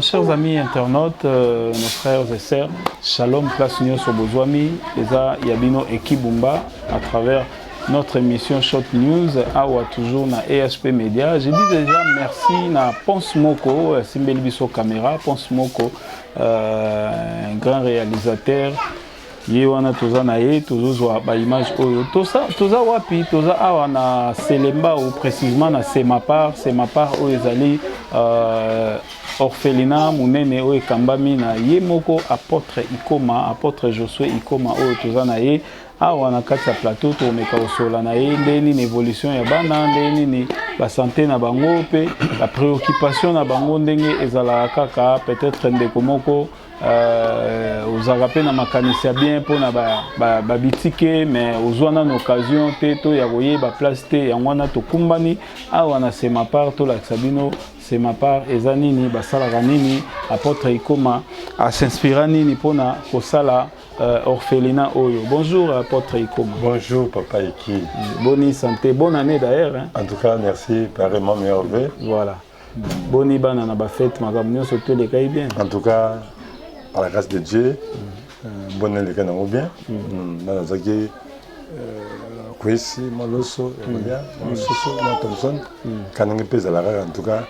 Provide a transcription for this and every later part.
chers amis internautes, nos frères et sœurs, Shalom, place Nyo Sobozwami, Eza Yabino Ekibumba, à travers notre émission Short News, Awa toujours na ESP Media. Je dis déjà merci na Ponce Moko, Simbeli Biso Caméra, Ponce Moko, un grand réalisateur. Yewana toza na ye tozozwa ba image oyo toza wapi toza awa na Selemba ou précisément na Semapar oyo ezali orphelinat munene oyo ekambami na ye moko apôtre Josué Ikoma oyo toza na ye awa na kati ya plateau tomeka osola na ye ndeni na évolution ya bana ndeni ni ba santé na bango pe la préoccupation na bango ndenge ezala kaka peut-être ndeko moko ozaka na makanisi ya bien mpona babitike mais ozwana na occasion te to ya koyeba place te yango wana tokumbani awa na Semapar tolakisa bino Semapar eza nini basalaka nini apôtre Ikoma asinspira nini mpona kosala orphelinat oyo. Bonjour apôtre Ikoma. Bonjour papa Iki. Bonne santé, bonne année d'ailleurs hein. En tout cas merci, pareillement meilleur vœu. Voilà. Bonne bana na ba fête makambo nyonso to le kai bien. En tout cas par la grâce de Dieu, bonne année les gens bien. Nazaki Kwesi Maloso bien, Soso Thompson kanenge pesa la en tout cas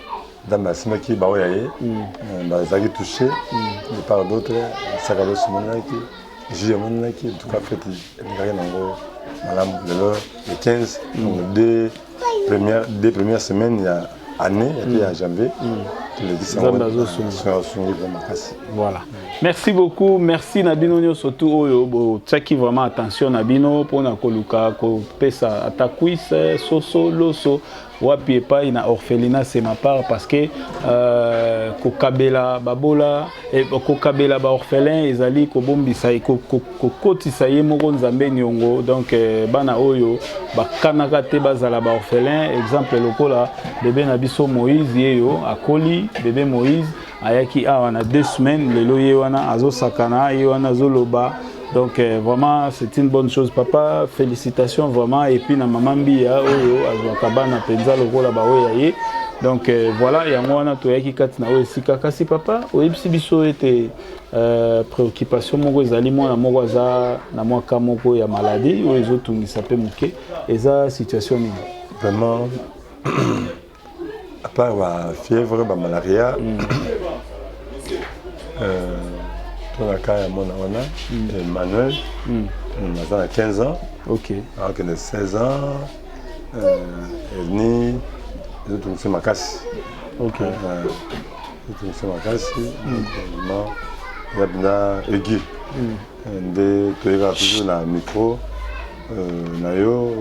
dans ma simaki baoyaye bazaki touché de part d'autres sakalos monaki j'ai monaki en tout cas fait ngari nango madame le 15 donc deux premières semaines il y a année il y a janvier voilà. Merci beaucoup, merci Nabino Nyo surtout oyo tchaki vraiment attention Nabino pour na koluka ko pesa atakwise soso loso wapi epai na orphelinat Semapar parce que kokabela babola et kokabela ba orphelin ezali kobombisa kokotisa ye moko nzambe nyongo donc bana oyo bakanaka te bazala ba orphelin exemple lokola bébé na biso Moïse yeyo akoli bébé Moïse ayaki awa na 2 semaines lelo ye wana azosakana ye wana azoloba donc vraiment c'est une bonne chose papa, félicitations vraiment et puis na maman Mbia oyo azwaka bana penza lokola ba oya ye donc voilà yango wana toyaki kati na oyo sika kasi papa oyebisi biso ete préoccupation moko ezali mwana moko aza na mwaka moko ya maladie oyo ezotungisa pe moke eza situation nini vraiment à part la fièvre la malaria la cas mon Emmanuel on a 15 ans ok alors qu'il a 16 ans ni je trouve c'est ma casse ok je trouve c'est ma casse vraiment il y a bien aigu de toyeka toujours na micro na yo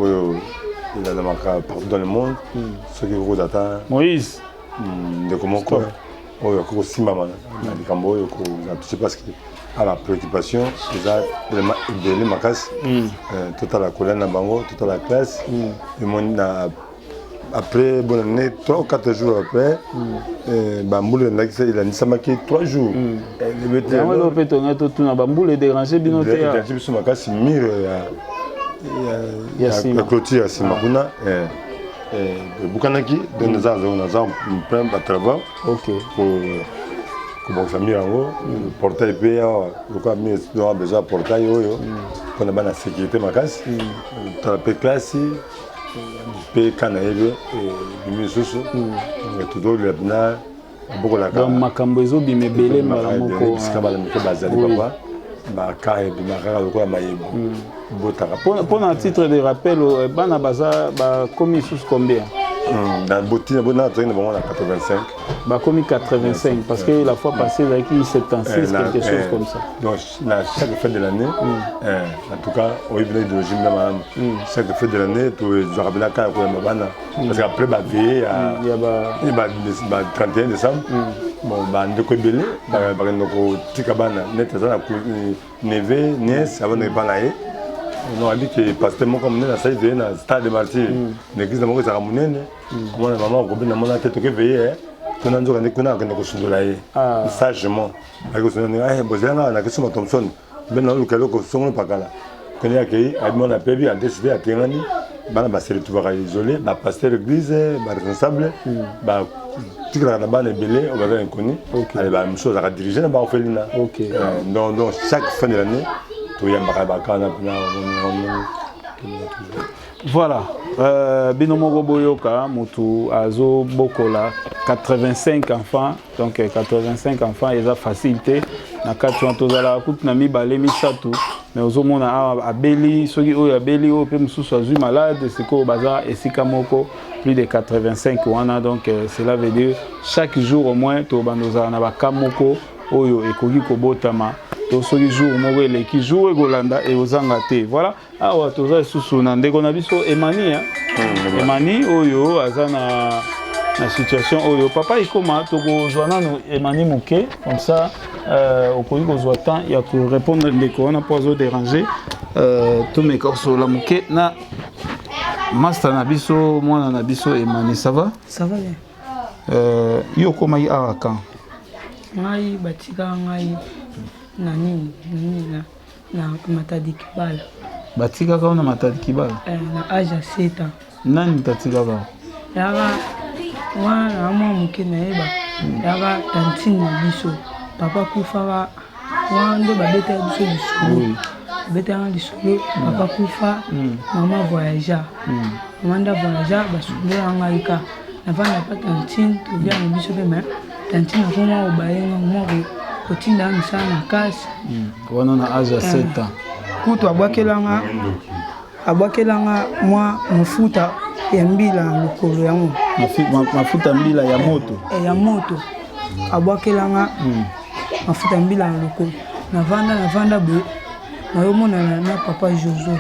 il a marqué partout dans le monde ce qui vous attend Moïse de comment quoi oyo ko simba mana na likambo oyo ko touché parce que à la préoccupation déjà de makasi total la colonne na bango total la classe et mon après bonne année 3 ou 4 jours après bamboule ndakisa il a nisamaki 3 jours le béton on peut tourner tout na bamboule déranger binoté ya biso makasi mire ya clôture ya simakuna bukanaki donc nous avons plein de travail ok pour famille yango portail pe le quoi mais nous avons besoin portail oyo pour na bana sécurité makasi pe classe pe kana yebe et misusu tout do le bina beaucoup la donc makambo ezo bimebele mbala moko sikabala mike bazali papa ba kai bimaka lokola mayebu botaka pour un titre de rappel bana baza ba commis sous combien dans botine bona train bon à 85 ba commis 85 parce que la fois passée avec 76 quelque chose comme ça donc la chaque fête de l'année en tout cas au venait de régime de madame chaque fête de l'année tu zarabela ka ko bana parce qu'après ba veiller il y a ba 31 décembre bon ba ndeko belé ba ndeko tikabana net ça na neve nièce avant de balayer on a dit que pasteur mon comme na ça veiller na stade de martyr l'église de mon ça ramonene moi maman ko bina mona tête que veiller on a dit qu'on a ko sundola ye sagement avec ko sundola bozana na ko Thompson ben na lokalo ko songo pakala qu'on a accueilli a demandé à pébi a décidé à Tengani bana se retrouver isolé, pasteur église, responsable, tout la bas les belé, on va faire inconnu. Allez bah chose à diriger dans orphelinat. OK. Donc chaque fin de l'année, tout y a voilà. Binomo Boyoka, Moutou, Azo, Bokola, 85 enfants. Donc 85 enfants, ils ont facilité. Na kati wantozala kutu na mibale misatu mais ozomona a beli soki oyo a beli o pe mususu azui malade siko baza esika moko plus de 85 wana donc cela veut dire chaque jour au moins to bandozala na bakamoko oyo ekoki kobotama to soki jour moko eleki jour egolanda e ozanga te voilà awa toza susu na ndeko na biso Emani Emani oyo azana la situation oyo papa ikoma toko joana no Emani muke comme ça au cours de temps il y a pour répondre les corona pas au déranger tous mes corps sur la muke na master nabiso moi nabiso Emani ça va bien yo koma yi araka ngai batika ngai nani na matadi kibala batika ka na matadi kibala na âge à 7 ans nani tatika ba yaba wana mwa muke na yeba yaba tantine na biso papa kufa wande babeta biso bisolo beta na bisolo papa kufa maman voyagea manda voyagea basolo ngaika na vanda pa tantine to bien na biso pe mais tantine ko mwa obayenga mwa kotinda misana na kasi wana na âge à 7 ans kutu abwakelanga mwa mafuta ya mbila lokolo yango mafuta mbila ya moto abwakelanga mafuta mbila lokolo na vanda be na yomona na papa Josué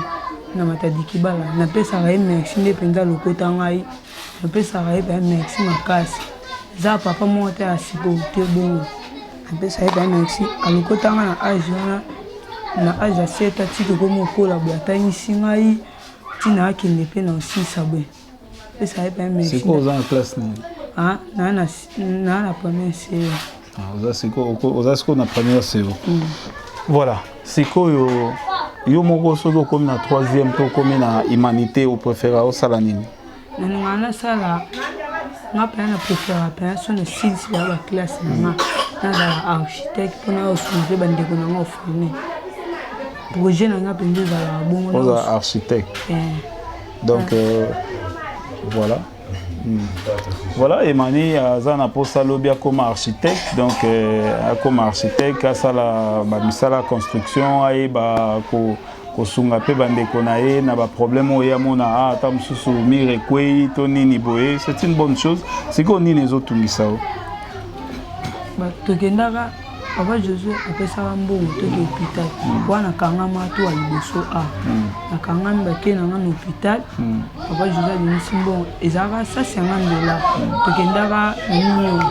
na matadi kibala na pesa ga merci nde penza lokota ngai na pesa ga merci makasi za papa monte asipo te bongo na pesa ga merci alokota nga na âge na âge à 7 tiko komo kola bo atangisi ngai tina akende pe na osisa be pesa ga merci c'est quoi en classe ni na première série oza siko na première série voilà siko yo moko soki komi na 3e to komi na humanité au préféra osala nini naninga nasala nga pena na préféra pena so na 6 ya baklasse nanga nazala architecte mpona osouve bandeko nanga oforme projet nanga mpenza ezala bongo oza architecte donc voilà voilà Emani azana posa lobia comme architecte donc comme architecte asala ba misala construction ayeba ko sunga pe bandeko na ye na ba problème oya mona ata mususu mire kwei to nini boye c'est une bonne chose c'est qu'on nini ezotungisa o ba tokendaka papa Josué apesaka mbongo toki hôpital wana kangama to ya liboso nakangami bake nanga na hôpital papa Josué abimisi mbongo ezalaka $150 tokendaka na nini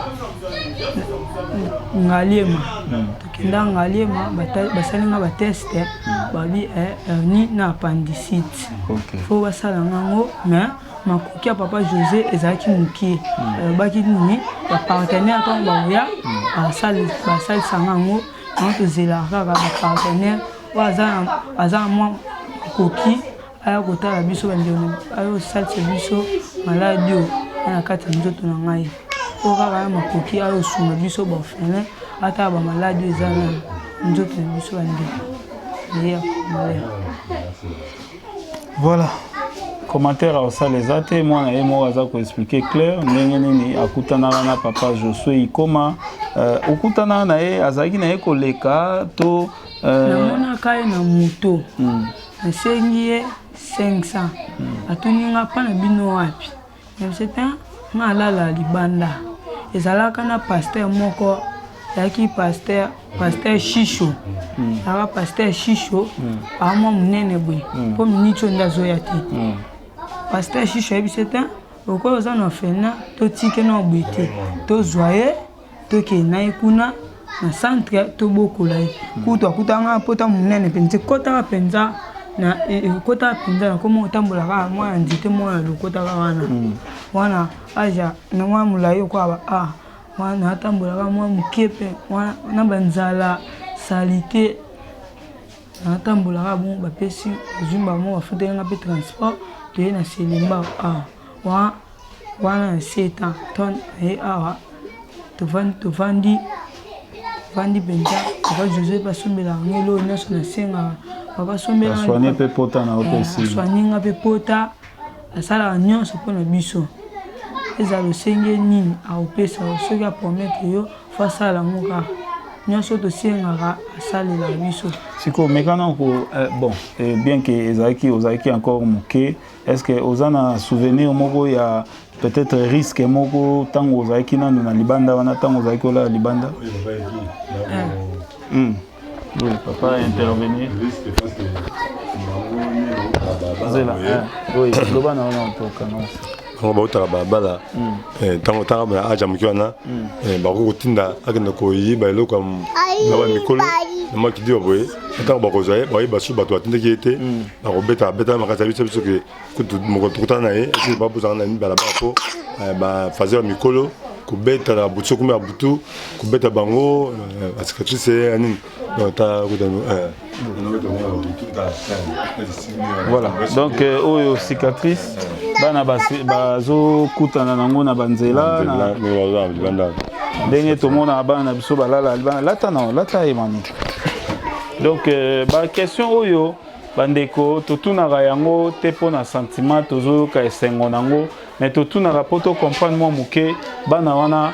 ngaliema tokendaka ngaliema basalinga bateste babi hernie na appendicite fo basala ngango mais makoki ya papa José ezalaki mokie baki nini bapartenaire to baoya basalisanga yango yango tozelaka kaka bapartenaire oyo aza mwa makoki aya kotala biso bandeko aya osalisa biso maladi oyo na kati ya nzoto na ngai oyo kaka ya makoki aya osunga biso baorphelin ata bamaladi oyo eza na nzoto na biso bandeko voilà commentaire à ça les athées moi na emo aza ko expliquer clair ndenge nini akutana na papa Josué ikoma okutana na ye azaki na ye koleka to namona kai na moto nasengi ye 500 atuninga pa na bino wapi c'était nga alala libanda ezalaka na pasteur moko yaki pasteur Shisho aka pasteur Shisho amwa munene boye po minitio ndazoya te pasteur Shisho yebisete okoyo oza na fena totike na obwete tozwa ye tokenda ye kuna na centre tobokola ye kutu akutanga pota munene mpenza kotaka mpenza na komo otambolaka mwana nzete mwana lokotaka wana aja na mwana molayi okoaba wana atambolaka mwa moke mpe na banzala salite natambolaka bon bapesi azumba mo bafutelanga mpe transport toye na Selemba wana 7 ans ton awa tovandi benja papa José basombela ngelo nyonso na senga papa sombela soigner pe pota na opesi soigner pe pota asala nyonso pona biso eza lo senge nini aopesa soki a promettre yo face la moka nyonso to senga asalela biso siko mekana ko bon bien que ezaki encore moké est-ce que ozana souvenir moko ya peut-être risque moko tango ozaki nanu na libanda wana tango ozaki ola libanda oui papa intervenir zela oui lobana wana to kanonse on va utara bala tango tanga aja mkiwana bako kutinda akenda koyi ba eloko na mikolo na maki dio boye tango bako zoye ba basu bato atinde ki ete bako beta makasa biso biso ke kutu moko tukutana na ye esi ba buzana ni bala bapo ba fazer mikolo kubeta na butu kuma butu kubeta bango cicatrice anini ta kudano voilà donc oyo cicatrice bana bazo kutana nango na banzela na ndenge tomona bana biso balala lata emani donc ba question oyo bandeko totunaka yango te pona sentiment tozoyoka esengo nango mais totunaka po to comprendre mwa moke bana wana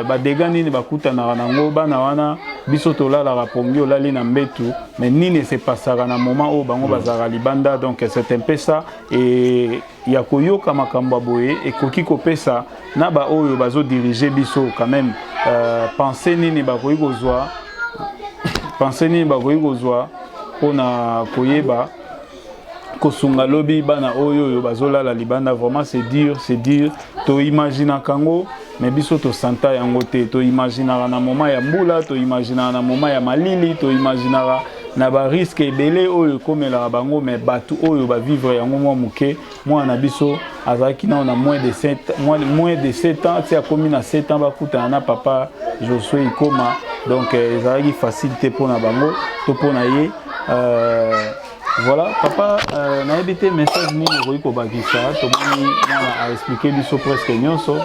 badega nini bakutanaka nango bana wana biso tolalaka pongi olali na mbetu mais nini esepasaka na moment oyo bango bazalaka libanda donc c'est un peu ça et ya koyoka makambo boye ekoki kopesa na ba oyo bazodirige biso quand même penser nini bakoki kozwa mpona koyeba kosunga lobi bana oyo bazolala libanda vraiment c'est dur to imaginer kango mais biso to santa yango te to imaginer na moment ya mbula to imaginer na moment ya malili to imaginer na ba risque ebele oyo komela bango mais batu oyo ba vivre yango mwa muke mwana biso azaki na moins de 7 ans tia komi na 7 ans bakutana na papa Josué Ikoma donc ezalaki facilité pona bango to pona ye voilà papa na ebité message ni okoki kobakisa tomoni mwana a expliquer biso presque nyonso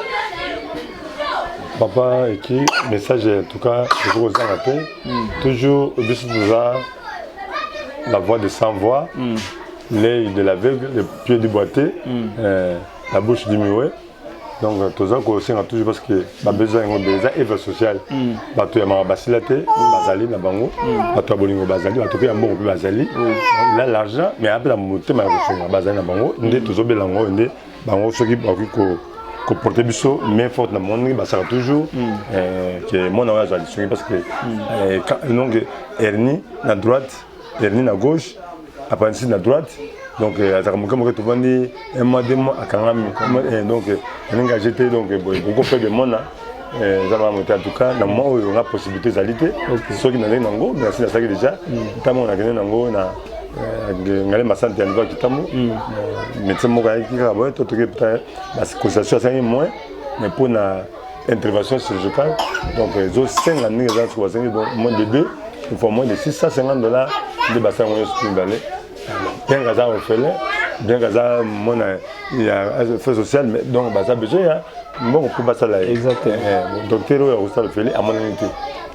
papa écrit message en tout cas je vous en toujours biso toza la voix de sans voix l'œil de l'aveugle le pied du boité la bouche du muet donc toza kosenga toujours parce que ba besoin ngo déjà œuvre sociale bato ya mama basila te bazali na bango bato ya bolingo bazali bato pe ya mbongo pe bazali il a l'argent mais après la motema ya kosenga bazali na bango nde tozobela ngo nde bango soki bakoki ko porter biso main forte na monde basala toujours que mon oya azali soki parce que donc hernie na droite hernie na gauche appendicite na droite donc comme tu vends un mois 2 mois à Kangami donc on a jeté donc beaucoup fait de monde ça va monter en tout cas dans moi on a possibilité d'alité ceux qui n'ont nango merci à ça déjà notamment on a gagné nango na ngale masante ya niveau kitambo médecin moko qui va boire tout que parce que ça soit moins mais pour na intervention chirurgicale donc zo 5 années ça soit moins de 2 il faut moins de $650 de bassin on est balé bien que ça on fait bien que ça mon il y a fait social mais donc ça besoin bon on peut pas ça là exactement docteur au ça le fait à mon unité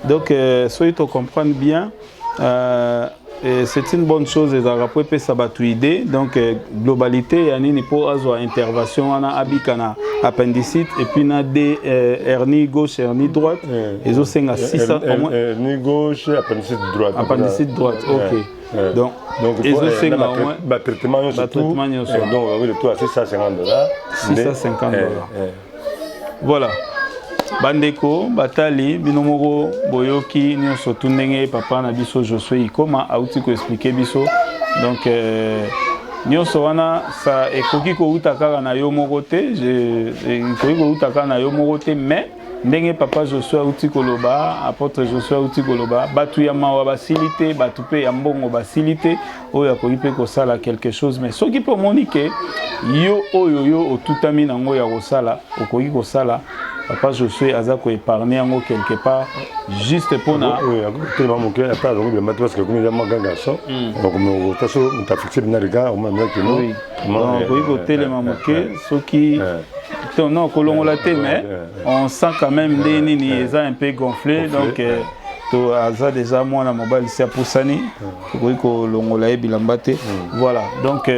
donc soyez to comprendre bien c'est une bonne chose et ça rappelle ça battu idée donc globalité yani ni pour avoir intervention on a abikana appendicite et puis na des hernie gauche hernie droite et aussi à 600 au moins hernie gauche appendicite droite OK donc ils ont fait un traitement donc oui le tout à $650 voilà bandeko batali binomoko boyoki nyonso tundenge papa na biso Josué Ikoma auti ko expliquer biso donc nyonso wana sa ekoki ko utakaka na yo moko te ekoki ko utaka na yo moko te mais ndenge papa Josué auti koloba apôtre Josué auti koloba batu ya mawa basilité batu pe ya mbongo basilité oyo akoki pe kosala quelque chose mais soki pe monike yo oyo yo otutami nango ya kosala okoki kosala papa Josué aza ko épargner yango quelque part juste pour na oui tellement mon cœur pas donc le parce que comme il a un garçon donc on ta so on t'a fixé bien regard on m'a dit que non donc oui ko tellement moqué ce qui non kolongola te mais on sent quand même les nini eza un peu gonflé donc to aza déjà mwana mobile c'est apusani ko kolongola e bilamba te voilà donc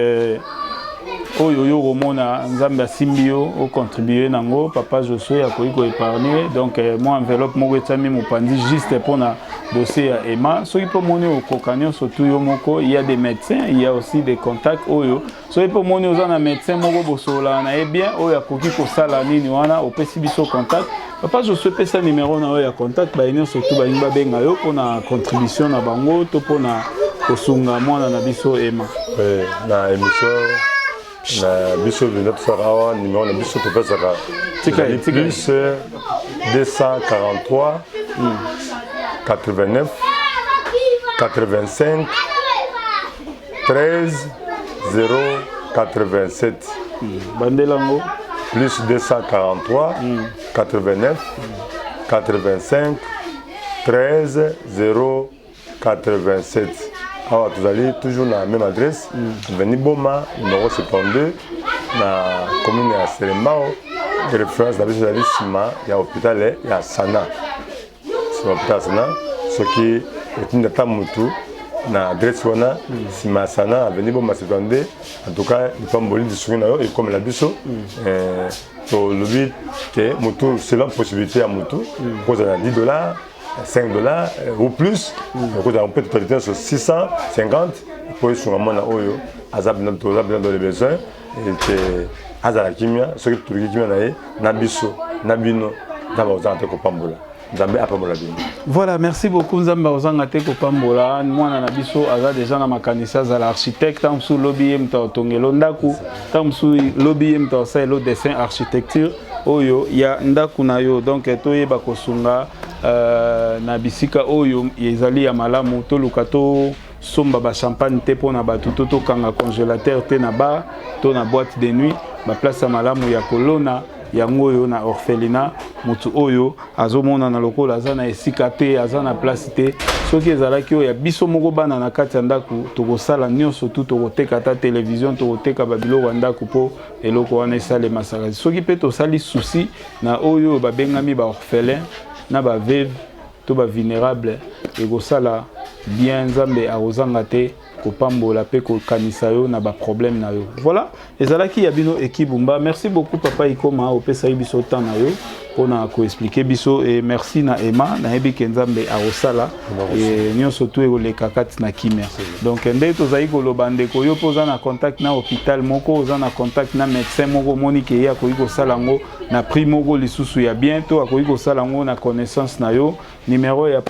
oyo yo romona nzambe asimbi yo o contribuer nango papa Josué akoki ko épargner donc moi enveloppe moko etami mopandi juste pour na dossier ya Emma soki po moni okokanyo surtout yo moko il y a des médecins il y a aussi des contacts oyo soki po moni oza na médecin moko bosola na e bien oyo akoki ko sala nini wana opesi biso contact papa Josué pesa numéro na oyo ya contact ba ino surtout ba yimba benga yo pona contribution na bango to pona kosunga mwana na biso Emma na émission na biso de notre sarawa numéro na biso to pesa ka plus 243 89 85 13 087 bandelango plus 243 89 85 13 087. Alors, vous allez toujours dans la même adresse, Veni Boma, numéro 72, dans la commune de Selembao, de référence d'habitude de Sima, il y a l'hôpital, il y a Sana. C'est l'hôpital Sana, ce qui est une étape Moutou, dans l'adresse Wana, Sima Sana, Veni Boma 72, en tout cas, il faut me dire et comme la biso, le but est Moutou, c'est la possibilité à Moutou, pour $10. $5 ou plus, on peut totaliser sur 650 pour sur un monde oyo azab dans les besoins et azala kimia ce que tout kimia na biso na bino d'abord za te ko pambola nzambe apambola bino. Voilà, merci beaucoup nzambe ozanga te ko pambola mwana na biso aza déjà na makanisa za l'architecte tam sous lobby mta tongelo ndaku tam sous lobby mta sa le dessin architecture oyo ya ndaku na yo donc toyeba kosunga na bisika oyo ezali ya malamu to lukato somba ba champagne te pona batu to kanga congélateur te na bar to na boîte de nuit ba place ya malamu ya kolona yango oyo na orphelinat mutu oyo azomona na lokola aza na esika te aza na place te soki ezalaki oyo ya biso moko bana na kati ya ndaku tokosala nyonso tu tokoteka ta télévision tokoteka babiloko ya ndaku mpo eloko wana esalema sakasi soki mpe tosali souci na oyo babengami baorphelin na baveuve to bavulnérable ekosala bien nzambe akozanga te kopambola pe kokanisa yo na baproblème na yo. Voilà, ezalaki ya bino ekibumba. Merci beaucoup papa Ikoma opesa biso temps na yo pona ko expliquer biso et merci na Emma na yebi kenzambe aosala et nyonso tu ekoleka kati na kimia. Donc nde tozali koloba ndeko yo poza na contact na hôpital moko oza na contact na médecin moko moni ke ya koyi kosala ngo na prix moko lisusu ya bientôt akoyi kosala ngo na connaissance na yo numéro ya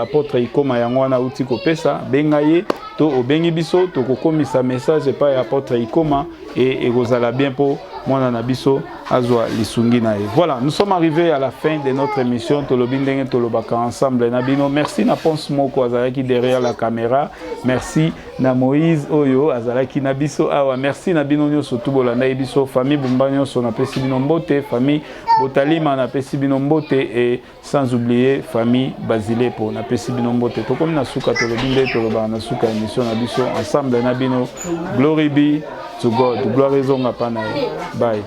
apôtre Ikoma yango wana uti kopesa benga ye to obengi biso to kokomisa message pa ya apôtre Ikoma et ekozala bien pour mwana na biso azwa lisungi na ye. Voilà, nous sommes arrivés à la fin de notre émission Tolobi ndenge tolobaka ensemble na bino. Merci na Ponce Moko azalaki derrière la caméra. Merci na Moïse Oyo azalaki na biso awa. Merci na bino nyonso tu bolanda biso famille Bumba nyonso na pesi bino mbote, famille Botalima na pesi bino mbote et sans oublier famille Basile po na pesi bino mbote. Tokomi na suka Tolobi ndenge tolobaka na suka émission na biso ensemble na bino. Glory be to God. Gloire ezonga pa na ye. Bye.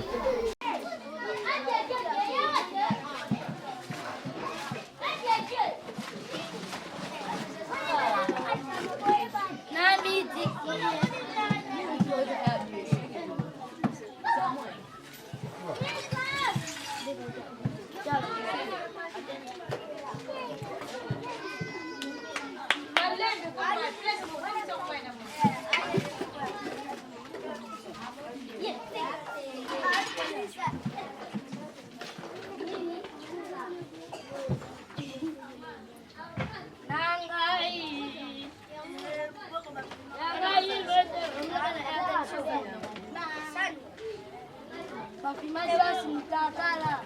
Batala.